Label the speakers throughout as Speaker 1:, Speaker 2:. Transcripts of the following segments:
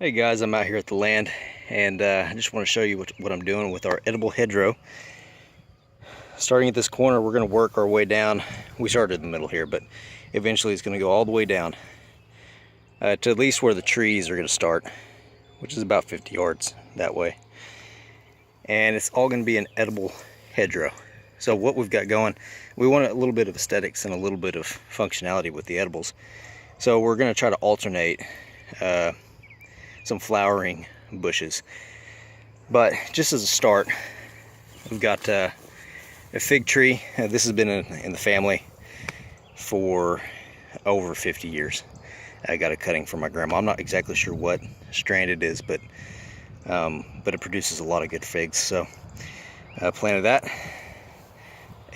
Speaker 1: Hey guys, I'm out here at the land and I just want to show you what I'm doing with our edible hedgerow. Starting at this corner, we're going to work our way down. We started in the middle here, but eventually it's going to go all the way down to at least where the trees are going to start, which is about 50 yards that way. And it's all going to be an edible hedgerow. So what we've got going, we want a little bit of aesthetics and a little bit of functionality with the edibles. So we're going to try to alternate some flowering bushes. But just as a start, we've got a fig tree. This has been in the family for over 50 years. I got a cutting from my grandma. I'm not exactly sure what strand it is, but it produces a lot of good figs. So I planted that.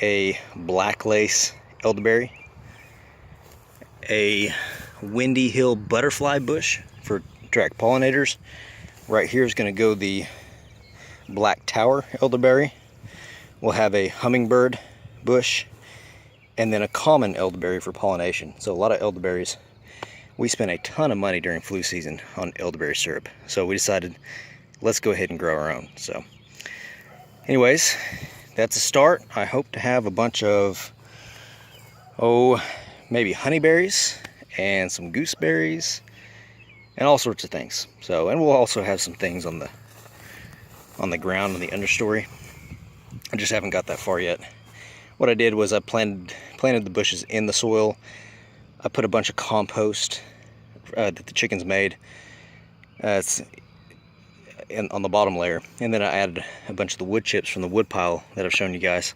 Speaker 1: A black lace elderberry, a windy hill butterfly bush for attract pollinators. Right here is going to go the black tower elderberry. We'll have a hummingbird bush and then a common elderberry for pollination. So a lot of elderberries. We spent a ton of money during flu season on elderberry syrup, so we decided let's go ahead and grow our own. So anyways, that's a start. I hope to have a bunch of maybe honeyberries and some gooseberries and all sorts of things. So, and we'll also have some things on the ground, on the understory. I just haven't got that far yet. What I did was I planted the bushes in the soil. I put a bunch of compost that the chickens made. It's on the bottom layer, and then I added a bunch of the wood chips from the wood pile that I've shown you guys.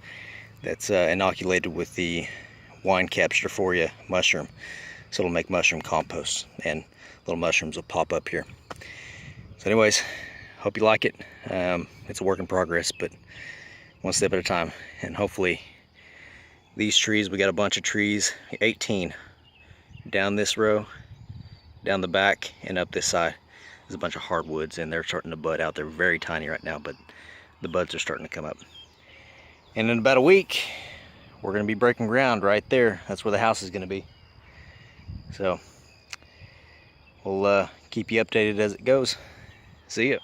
Speaker 1: That's inoculated with the wine cap strophoria mushroom, so it'll make mushroom compost, and little mushrooms will pop up here. So anyways, hope you like it. It's a work in progress, but one step at a time. And hopefully these trees, we got a bunch of trees, 18 down this row, down the back, and up this side. There's a bunch of hardwoods, and they're starting to bud out. They're very tiny right now, but the buds are starting to come up. And in about a week, we're going to be breaking ground right there. That's where the house is going to be. So we'll keep you updated as it goes. See ya.